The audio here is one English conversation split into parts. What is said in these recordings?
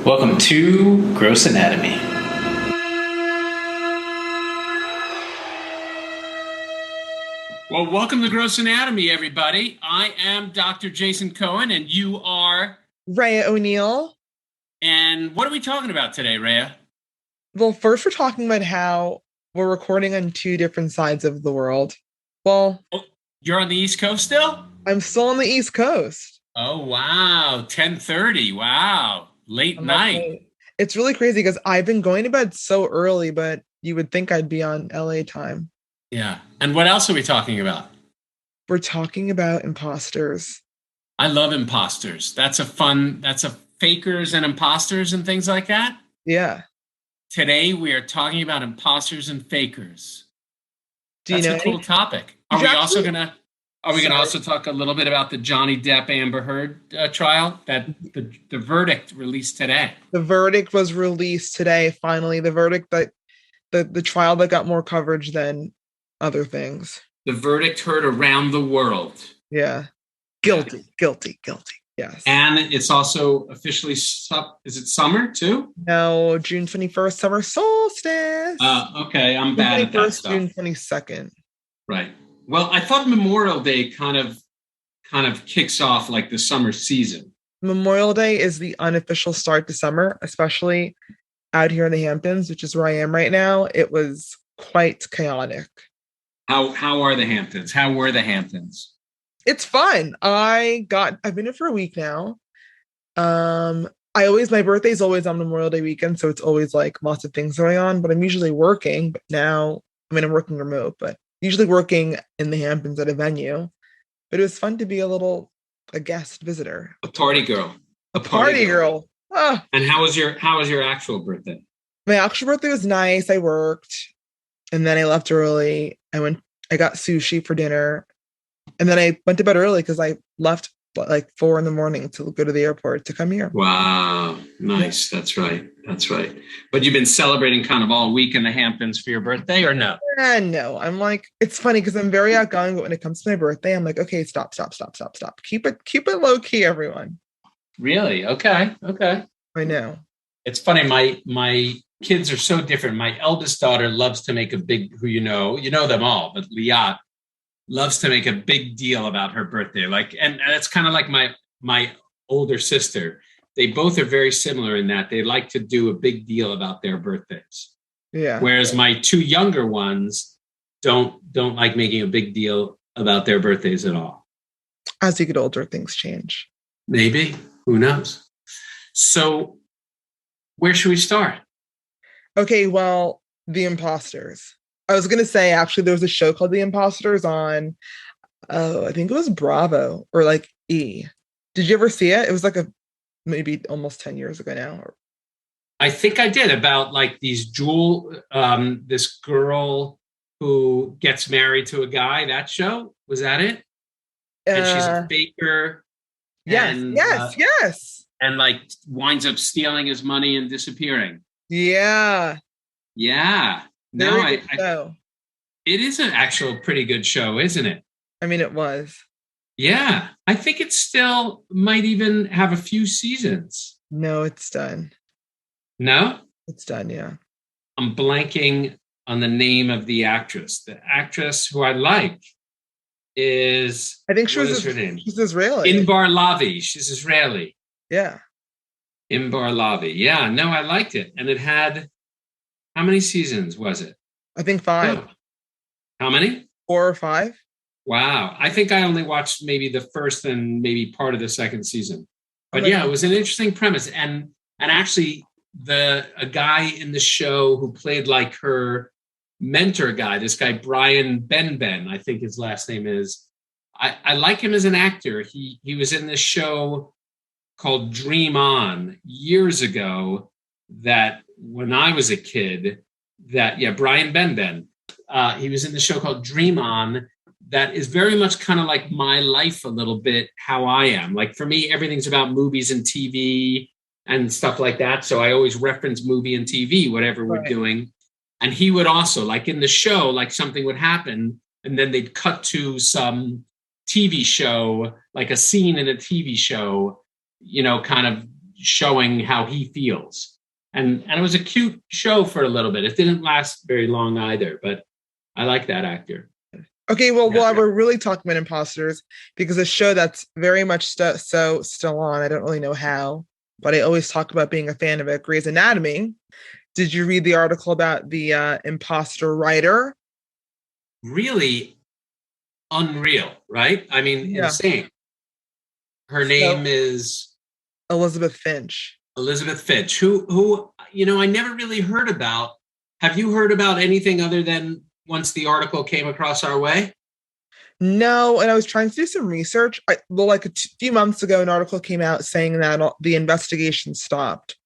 Welcome to Gross Anatomy. Well, welcome to Gross Anatomy, everybody. I am Dr. Jason Cohen, and you are... Raya O'Neill. And what are we talking about today, Raya? Well, first we're talking about how we're recording on two different sides of the world. Well, you're on the East Coast still? I'm still on the East Coast. Oh, wow. 10:30. Wow. Late night. It's really crazy because I've been going to bed so early, but you would think I'd be on LA time. Yeah. And what else are we talking about? We're talking about Imposters. I love Imposters. That's a fakers and imposters and things like that. Yeah. Today we are talking about imposters and fakers. That's a cool topic. Are we going to also talk a little bit about the Johnny Depp Amber Heard trial? That the verdict released today. The verdict was released today. Finally, the verdict that the trial that got more coverage than other things. The verdict heard around the world. Yeah. Guilty. Yes. And it's also officially, is it summer too? No, June 21st, summer solstice. Okay, I'm bad at that stuff. June 22nd. Right. Well, I thought Memorial Day kind of kicks off like the summer season. Memorial Day is the unofficial start to summer, especially out here in the Hamptons, which is where I am right now. It was quite chaotic. How are the Hamptons? How were the Hamptons? It's fun. I've been here for a week now. My birthday's always on Memorial Day weekend, so it's always like lots of things going on, but I'm usually working. But now, I'm working remote, but usually working in the Hamptons at a venue. But it was fun to be a guest visitor. A party girl. A party girl. Ah. And how was your actual birthday? My actual birthday was nice. I worked and then I left early. I got sushi for dinner. And then I went to bed early because I left like 4 a.m. to go to the airport to come here. Wow. Nice. Yeah. That's right. But you've been celebrating kind of all week in the Hamptons for your birthday or no? No. I'm like, it's funny because I'm very outgoing, but when it comes to my birthday, I'm like, okay, stop. Keep it low key, everyone. Really? Okay. I know. It's funny. My kids are so different. My eldest daughter loves to make who you know them all, but Liotta loves to make a big deal about her birthday. And it's kind of like my older sister. They both are very similar in that they like to do a big deal about their birthdays. Yeah. Whereas my two younger ones don't like making a big deal about their birthdays at all. As you get older, things change. Maybe. Who knows? So where should we start? Okay, well, The Imposters. I was going to say, actually, there was a show called The Imposters on, I think it was Bravo or like E. Did you ever see it? It was like maybe almost 10 years ago now. I think I did, about like this girl who gets married to a guy. That show? Was that it? And she's a faker. Yes. And like winds up stealing his money and disappearing. Yeah. No, it is an actual pretty good show, isn't it? It was. Yeah. I think it still might even have a few seasons. No, it's done. No? It's done, yeah. I'm blanking on the name of the actress. The actress who I like is... I think her name? She's Israeli. Inbar Lavi. She's Israeli. Yeah. Inbar Lavi. Yeah, no, I liked it. And it had... How many seasons was it? I think 5. Oh. How many? 4 or 5. Wow. I think I only watched maybe the first and maybe part of the second season. But it was an interesting premise. And actually, a guy in the show who played like her mentor guy, this guy, Brian Ben, I think his last name is. I like him as an actor. He was in this show called Dream On years ago that when I was a kid, Brian Ben. He was in the show called Dream On that is very much kind of like my life a little bit, how I am. Like for me, everything's about movies and TV and stuff like that. So I always reference movie and TV, whatever we're doing. And he would also, like in the show, like something would happen and then they'd cut to some TV show, like a scene in a TV show, kind of showing how he feels. And it was a cute show for a little bit. It didn't last very long either, but I like that actor. Okay, well, we're really talking about Imposters because a show that's very much still on. I don't really know how, but I always talk about being a fan of it. Grey's Anatomy. Did you read the article about the imposter writer? Really unreal, right? I mean, insane. Her name is Elizabeth Finch. Elizabeth Finch, who I never really heard about. Have you heard about anything other than once the article came across our way? No, and I was trying to do some research. Like a few months ago, an article came out saying that the investigation stopped.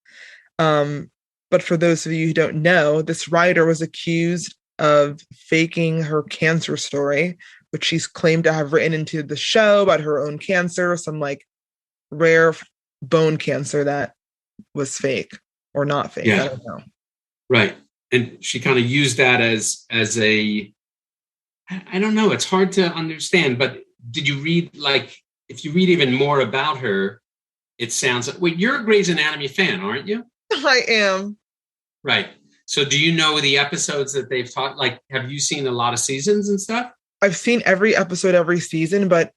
But for those of you who don't know, this writer was accused of faking her cancer story, which she's claimed to have written into the show about her own cancer, some like rare bone cancer that was fake or not fake. Yeah. I don't know. Right. And she kind of used that as a, I don't know, it's hard to understand, but did you read, like, if you read even more about her, it sounds like, wait, you're a Grey's Anatomy fan, aren't you? I am. Right. So do you know the episodes that they've taught? Like, have you seen a lot of seasons and stuff? I've seen every episode, every season, but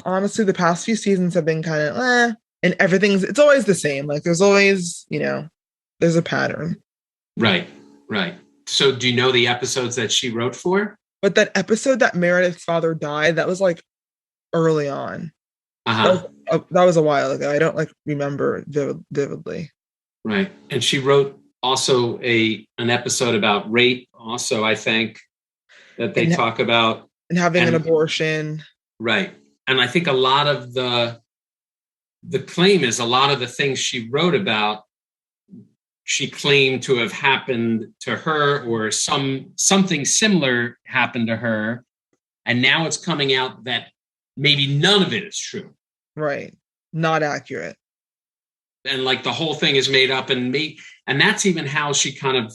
honestly, the past few seasons have been kind of and it's always the same. Like there's always, there's a pattern. Right. So do you know the episodes that she wrote for? But that episode that Meredith's father died, that was like early on. Uh-huh. That was a while ago. I don't remember vividly. Right. And she wrote also an episode about rape also, I think, that they talk about. And having an abortion. Right. And I think a lot of the claim is a lot of the things she wrote about, she claimed to have happened to her or something similar happened to her. And now it's coming out that maybe none of it is true. Right. Not accurate. And like the whole thing is made up and that's even how she kind of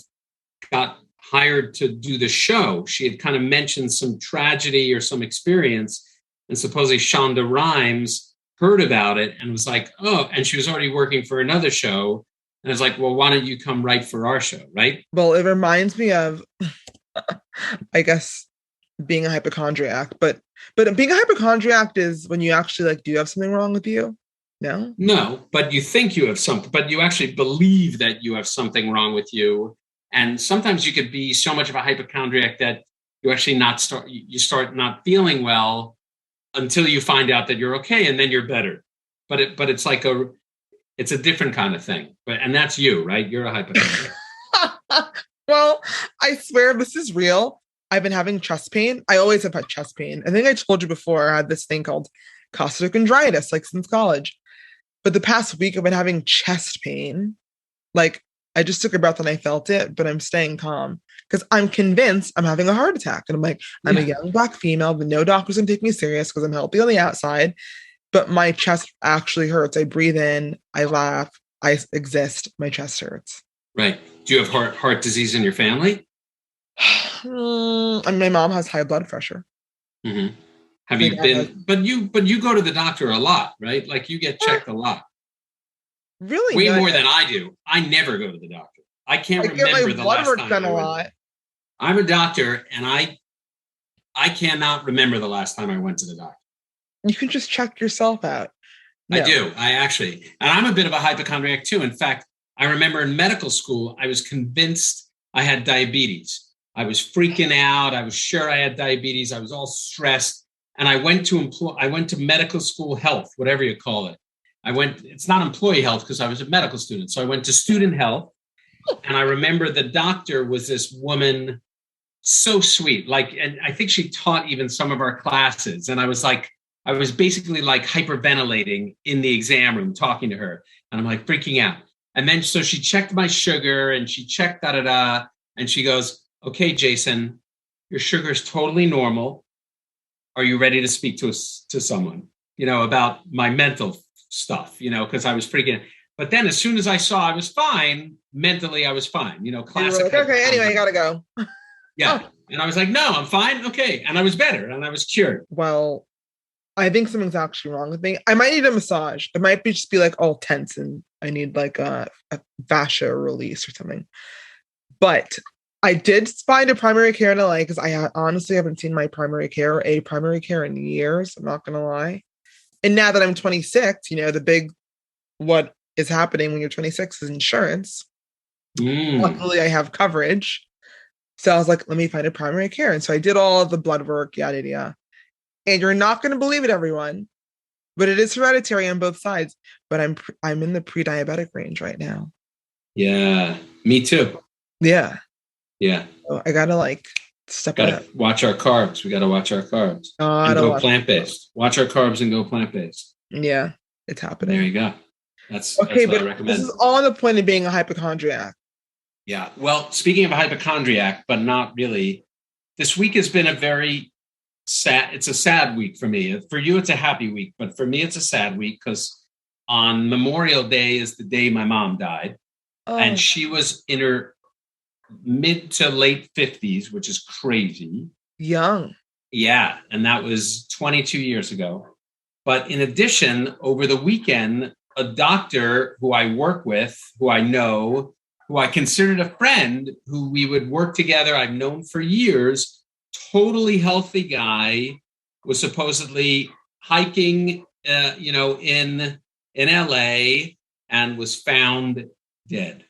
got hired to do the show. She had kind of mentioned some tragedy or some experience, and supposedly Shonda Rhimes heard about it and was like, oh, and she was already working for another show. And I was like, well, why don't you come write for our show, right? Well, it reminds me of, I guess, being a hypochondriac. But being a hypochondriac is when you actually do have something wrong with you. No? No, but you think you have something, but you actually believe that you have something wrong with you. And sometimes you could be so much of a hypochondriac that you actually start not feeling well until you find out that you're okay, and then you're better. But it's like it's a different kind of thing. And that's you, right? You're a hypochondriac. Well, I swear this is real. I've been having chest pain. I always have had chest pain. I think I told you before I had this thing called costochondritis, since college. But the past week I've been having chest pain. I just took a breath and I felt it, but I'm staying calm because I'm convinced I'm having a heart attack. And I'm like, I'm a young Black female, but no doctor's gonna take me serious because I'm healthy on the outside. But my chest actually hurts. I breathe in, I laugh, I exist, my chest hurts. Right. Do you have heart disease in your family? And my mom has high blood pressure. Mm-hmm. Have you been, but you go to the doctor a lot, right? Like you get checked a lot. Really? Way more than I do. I never go to the doctor. I can't remember the last time I went. I'm a doctor and I cannot remember the last time I went to the doctor. You can just check yourself out. No. I do. And I'm a bit of a hypochondriac too. In fact, I remember in medical school, I was convinced I had diabetes. I was freaking out. I was sure I had diabetes. I was all stressed. And I went to medical school health, whatever you call it. It's not employee health because I was a medical student. So I went to student health. And I remember the doctor was this woman, so sweet. And I think she taught even some of our classes. And I was basically hyperventilating in the exam room talking to her. And I'm freaking out. And then, so she checked my sugar and she checked da-da-da. And she goes, okay, Jason, your sugar is totally normal. Are you ready to speak to someone, about my mental stuff, because I was freaking. But then as soon as I saw I was fine, mentally I was fine, classic. Okay, anyway, I gotta go. Yeah. Oh. And I was like, no, I'm fine. Okay. And I was better and I was cured. Well, I think something's actually wrong with me. I might need a massage. It might be just be like all tense and I need like a fascia release or something. But I did find a primary care in LA because honestly haven't seen a primary care in years. I'm not gonna lie. And now that I'm 26, the big what is happening when you're 26 is insurance. Luckily, I have coverage. So I was like, let me find a primary care. And so I did all of the blood work, yada, yada. And you're not going to believe it, everyone, but it is hereditary on both sides. But I'm in the pre-diabetic range right now. Yeah, me too. Yeah. Yeah. So I got to step up. Watch our carbs. We got to watch our carbs. And go plant-based. Watch our carbs and go plant-based. Yeah, it's happening. There you go. That's what I recommend. This is all on the point of being a hypochondriac. Yeah. Well, speaking of a hypochondriac, but not really, this week has been it's a sad week for me. For you, it's a happy week, but for me, it's a sad week because on Memorial Day is the day my mom died. Oh. And she was in her mid to late 50s, which is crazy. Young. Yeah. And that was 22 years ago. But in addition, over the weekend, a doctor who I work with, who I know, who I considered a friend, who we would work together, I've known for years, totally healthy guy, was supposedly hiking, in LA and was found dead.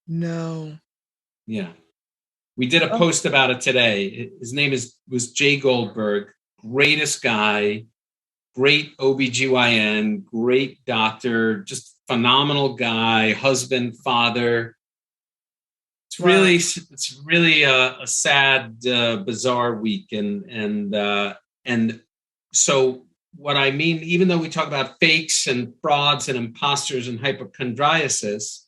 No. Yeah. We did a post about it today. His name was Jay Goldberg, greatest guy, great OBGYN, great doctor, just phenomenal guy, husband, father. It's really a sad, bizarre week. And so what I mean, even though we talk about fakes and frauds and imposters and hypochondriasis,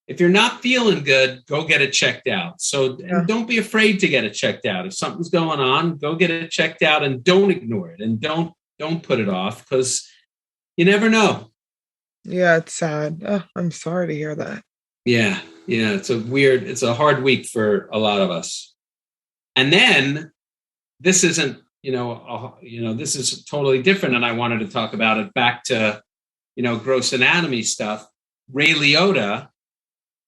if you're not feeling good, go get it checked out. So and don't be afraid to get it checked out. If something's going on, go get it checked out and don't ignore it and don't put it off because you never know. Yeah, it's sad. Oh, I'm sorry to hear that. Yeah. It's a hard week for a lot of us. And then this isn't, this is totally different. And I wanted to talk about it back to, gross anatomy stuff. Ray Liotta.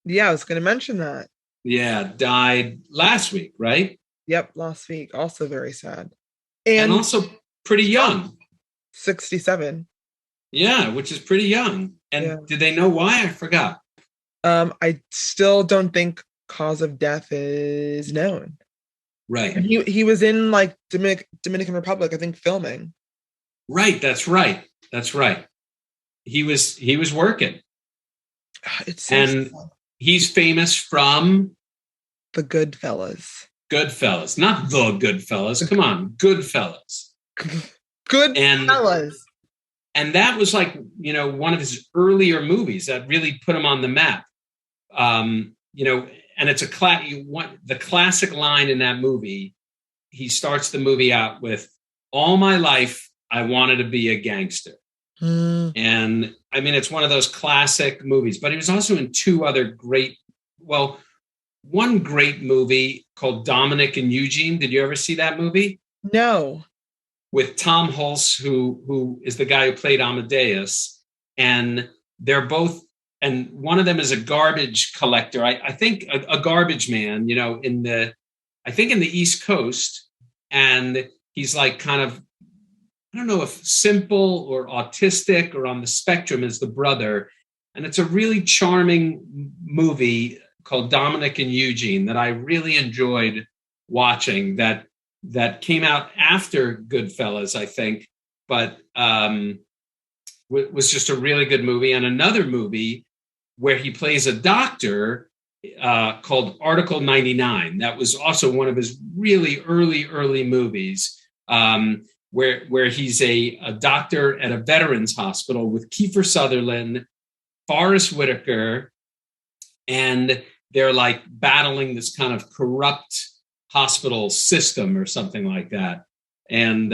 Yeah, I was going to mention that. Yeah, died last week, right? Yep, last week. Also very sad. And also pretty young. 67. Yeah, which is pretty young. And did they know why? I forgot. I still don't think cause of death is known. Right. And he was in Dominican Republic, I think, filming. Right. That's right. He was working. It's so and sad. He's famous from the Goodfellas. Goodfellas, not the Goodfellas. Come on, Goodfellas. Goodfellas. And that was one of his earlier movies that really put him on the map. And it's the classic line in that movie. He starts the movie out with, "All my life, I wanted to be a gangster." And I mean, it's one of those classic movies, but he was also in two other one great movie called Dominic and Eugene. Did you ever see that movie? No. With Tom Hulce, who is the guy who played Amadeus. And they're both, and one of them is a garbage collector. I think a garbage man, in the East Coast. And he's kind of, I don't know if simple or autistic or on the spectrum is the brother. And it's a really charming movie called Dominic and Eugene that I really enjoyed watching that came out after Goodfellas, I think, but was just a really good movie. And another movie where he plays a doctor called Article 99. That was also one of his really early movies. Where he's a doctor at a veterans hospital with Kiefer Sutherland, Forrest Whitaker, and they're battling this kind of corrupt hospital system or something like that. And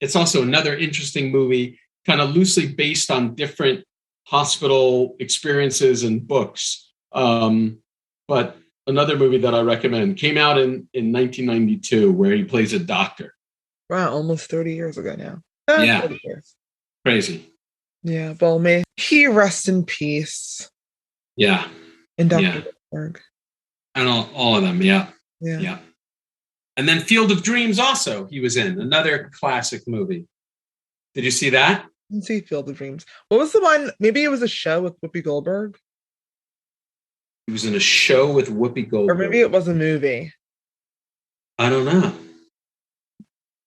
it's also another interesting movie, kind of loosely based on different hospital experiences and books. But another movie that I recommend came out in 1992 where he plays a doctor. Wow, almost 30 years ago now. Yeah. 40 years. Crazy. Yeah, well, may he rest in peace. Yeah. And Dr. Yeah. Goldberg. And all of them. Yeah. Yeah. Yeah. And then Field of Dreams also he was in, another classic movie. Did you see that? I didn't see Field of Dreams. What was the one? Maybe it was a show with Whoopi Goldberg. He was in a show with Whoopi Goldberg. Or maybe it was a movie. I don't know.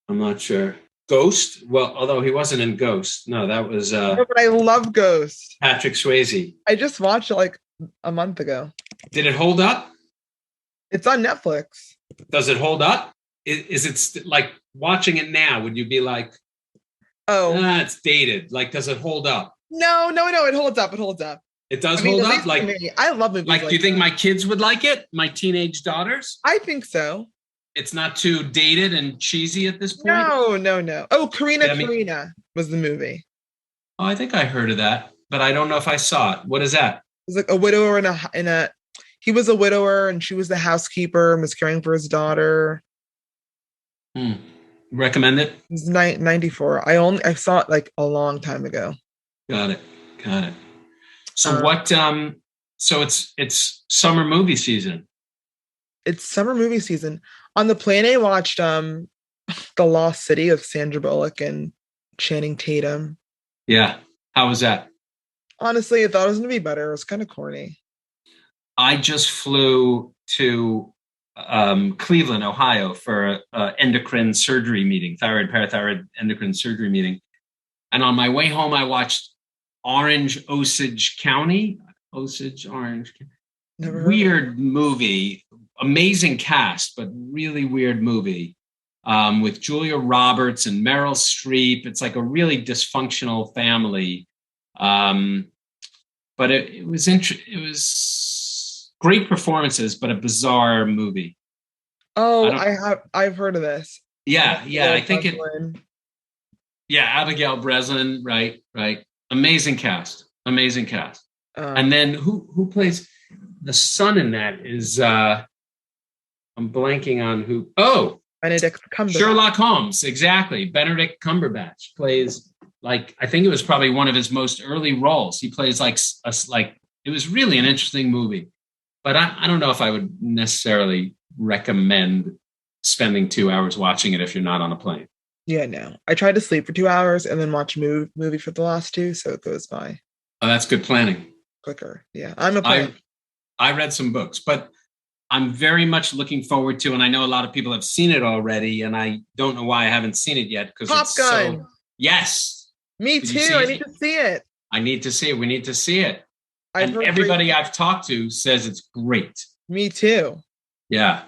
I'm not sure. Ghost? Well, although he wasn't in Ghost. No, that was No, but I love Ghost. Patrick Swayze. I just watched it like a month ago. Did it hold up? It's on Netflix. Does it hold up? Is it like watching it now? Would you be like, oh, it's dated? Like, does it hold up? No. It holds up. It holds up. It does hold up. Like, I love movies. Like, do you think my kids would like it? My teenage daughters? I think so. It's not too dated and cheesy at this point. No. Oh, Karina was the movie. Oh, I think I heard of that, but I don't know if I saw it. What is that? It was like a widower in a. He was a widower and she was the housekeeper and was caring for his daughter. Recommend it? It was 94. I saw it like a long time ago. Got it. So what? So it's summer movie season. It's summer movie season. On the plane, I watched The Lost City of Sandra Bullock and Channing Tatum. Yeah. How was that? Honestly, I thought it was going to be better. It was kind of corny. I just flew to Cleveland, Ohio for an endocrine surgery meeting, parathyroid endocrine surgery meeting. And on my way home, I watched Osage County. Never weird movie, amazing cast, but really weird movie with Julia Roberts and Meryl Streep. It's like a really dysfunctional family. But it was great performances, but a bizarre movie. Oh, I've heard of this. Yeah, I think it. Yeah, Abigail Breslin, right. Amazing cast. And then who plays the son in that is I'm blanking on who. Oh, Benedict Cumberbatch. Sherlock Holmes, exactly. Benedict Cumberbatch plays like I think it was probably one of his most early roles. He plays like it was really an interesting movie, but I don't know if I would necessarily recommend spending 2 hours watching it if you're not on a plane. Yeah, no. I tried to sleep for 2 hours and then watch a movie for the last 2, so it goes by. Oh, that's good planning. Quicker. Yeah, I'm a planner. I read some books, but I'm very much looking forward to, and I know a lot of people have seen it already, and I don't know why I haven't seen it yet because Top Gun. So, yes. Me too. I need to see it. I need to see it. We need to see it. And everybody I've talked to says it's great. Me too. Yeah.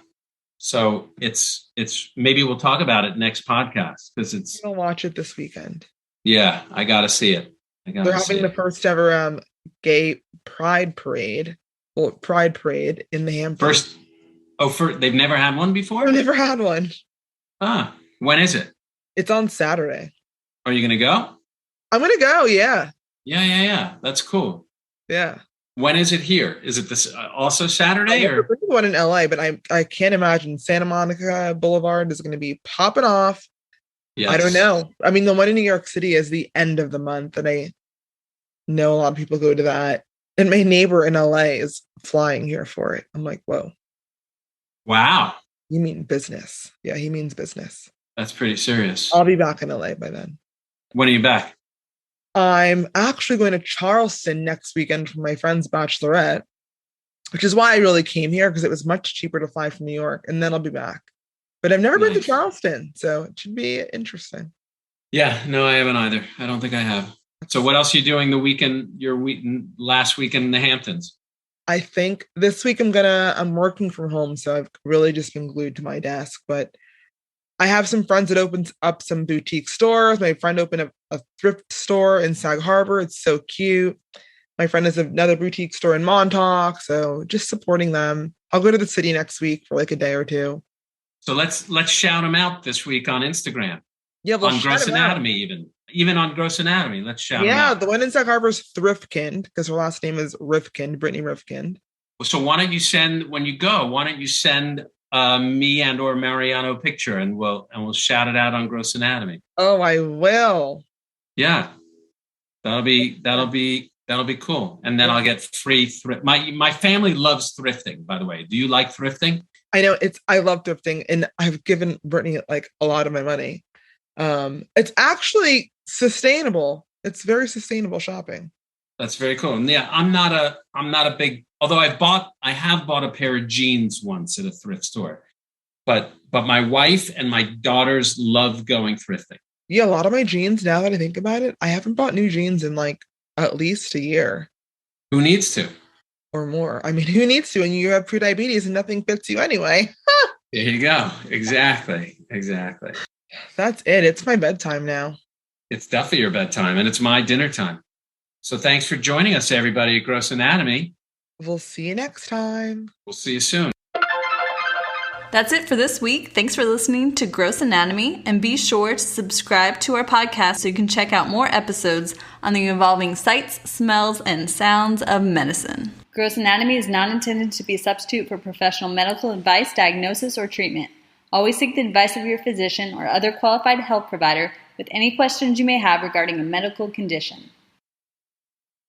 So it's maybe we'll talk about it next podcast because it's. I'm gonna watch it this weekend. Yeah, I gotta see it. They're having the first ever gay pride parade. Well, pride parade in the Hamptons. They've never had one before? I've never had one. When is it? It's on Saturday. Are you gonna go? I'm gonna go. Yeah. Yeah. That's cool. Yeah. When is it here? Is it this also Saturday or one in LA? But I can't imagine Santa Monica Boulevard is going to be popping off. Yes. I don't know. I mean, the one in New York City is the end of the month, and I know a lot of people go to that. And my neighbor in LA is flying here for it. I'm like, whoa. Wow. You mean business? Yeah, he means business. That's pretty serious. I'll be back in LA by then. When are you back? I'm actually going to Charleston next weekend for my friend's bachelorette, which is why I really came here because it was much cheaper to fly from New York, and then I'll be back. But I've never been to Charleston, so it should be interesting. Yeah, no, I haven't either. I don't think I have. So what else are you doing last weekend in the Hamptons? I think this week I'm working from home, so I've really just been glued to my desk, but I have some friends that opened up some boutique stores. My friend opened a thrift store in Sag Harbor. It's so cute. My friend has another boutique store in Montauk. So just supporting them. I'll go to the city next week for like a day or two. So let's shout them out this week on Instagram. Yeah, on Gross Anatomy even on Gross Anatomy. Let's shout them out. Yeah, the one in Sag Harbor is Thriftkind because her last name is Rifkind, Brittany Rifkind. So why don't you send me and or Mariano picture, and we'll shout it out on Gross Anatomy. Oh, I will. Yeah, that'll be cool. And then I'll get free thrift. My family loves thrifting, by the way. Do you like thrifting? I know I love thrifting, and I've given Brittany like a lot of my money. It's actually sustainable. It's very sustainable shopping. That's very cool. And yeah, I'm not a big, although I have bought a pair of jeans once at a thrift store, but my wife and my daughters love going thrifting. Yeah, a lot of my jeans, now that I think about it, I haven't bought new jeans in like at least a year. Who needs to? Or more. I mean, who needs to? And you have prediabetes and nothing fits you anyway. There you go. Exactly. That's it. It's my bedtime now. It's definitely your bedtime, and it's my dinner time. So thanks for joining us, everybody, at Gross Anatomy. We'll see you next time. We'll see you soon. That's it for this week. Thanks for listening to Gross Anatomy, and be sure to subscribe to our podcast so you can check out more episodes on the evolving sights, smells, and sounds of medicine. Gross Anatomy is not intended to be a substitute for professional medical advice, diagnosis, or treatment. Always seek the advice of your physician or other qualified health provider with any questions you may have regarding a medical condition.